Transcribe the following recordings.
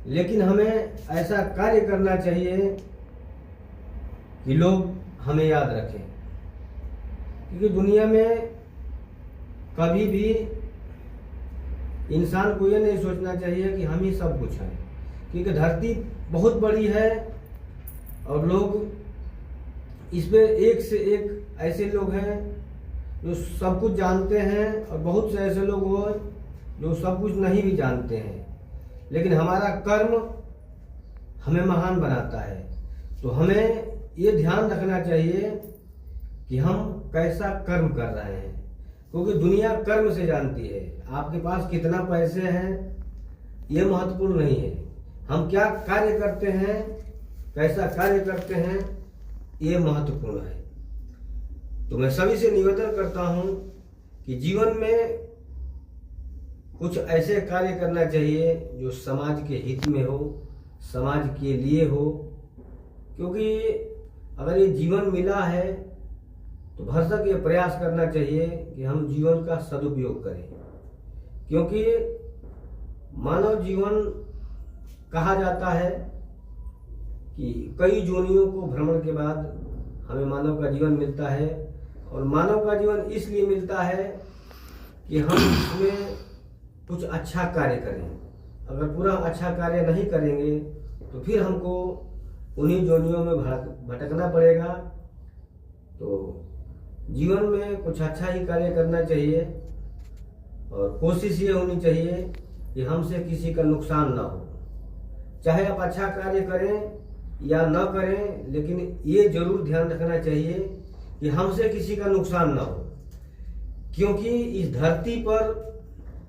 लेकिन हमें ऐसा कार्य करना चाहिए कि लोग हमें याद रखें। क्योंकि दुनिया में कभी भी इंसान को ये नहीं सोचना चाहिए कि हम ही सब कुछ हैं, क्योंकि धरती बहुत बड़ी है और लोग इस पे एक से एक ऐसे लोग हैं जो सब कुछ जानते हैं और बहुत से ऐसे लोग वो जो सब कुछ नहीं भी जानते हैं। लेकिन हमारा कर्म हमें महान बनाता है। तो हमें ये ध्यान रखना चाहिए कि हम कैसा कर्म कर रहे हैं, क्योंकि दुनिया कर्म से जानती है। आपके पास कितना पैसे हैं ये महत्वपूर्ण नहीं है, हम क्या कार्य करते हैं, कैसा कार्य करते हैं, ये महत्वपूर्ण है। तो मैं सभी से निवेदन करता हूं कि जीवन में कुछ ऐसे कार्य करना चाहिए जो समाज के हित में हो, समाज के लिए हो। क्योंकि अगर ये जीवन मिला है तो भरसक ये प्रयास करना चाहिए कि हम जीवन का सदुपयोग करें। क्योंकि मानव जीवन कहा जाता है कि कई योनियों को भ्रमण के बाद हमें मानव का जीवन मिलता है। और मानव का जीवन इसलिए मिलता है कि हम इसमें कुछ अच्छा कार्य करें। अगर पूरा अच्छा कार्य नहीं करेंगे तो फिर हमको उन्हीं योनियों में भटकना पड़ेगा। तो जीवन में कुछ अच्छा ही कार्य करना चाहिए और कोशिश ये होनी चाहिए कि हमसे किसी का नुकसान ना हो। चाहे आप अच्छा कार्य करें या न करें, लेकिन ये जरूर ध्यान रखना चाहिए कि हमसे किसी का नुकसान ना हो। क्योंकि इस धरती पर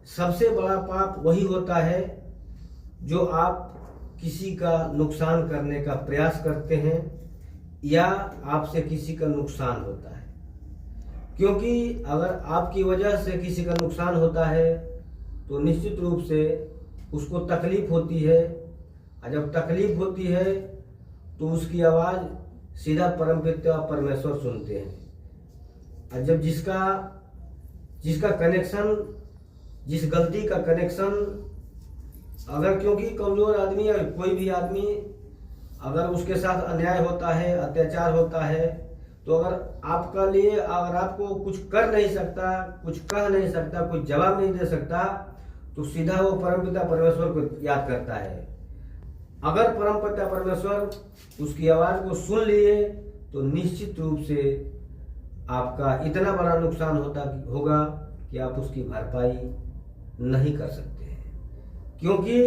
सबसे बड़ा पाप वही होता है जो आप किसी का नुकसान करने का प्रयास करते हैं या आपसे किसी का नुकसान होता है। क्योंकि अगर आपकी वजह से किसी का नुकसान होता है तो निश्चित रूप से उसको तकलीफ होती है, और जब तकलीफ होती है तो उसकी आवाज़ सीधा परमपिता परमेश्वर सुनते हैं। और जब जिसका कनेक्शन, जिस गलती का कनेक्शन, अगर क्योंकि कमज़ोर आदमी या कोई भी आदमी अगर उसके साथ अन्याय होता है, अत्याचार होता है, तो अगर आपका लिए अगर आपको कुछ कर नहीं सकता, कुछ कह नहीं सकता, कुछ जवाब नहीं दे सकता, तो सीधा वो परमपिता परमेश्वर को याद करता है। अगर परमपिता परमेश्वर उसकी आवाज़ को सुन लिए तो निश्चित रूप से आपका इतना बड़ा नुकसान होगा कि आप उसकी भरपाई नहीं कर सकते हैं। क्योंकि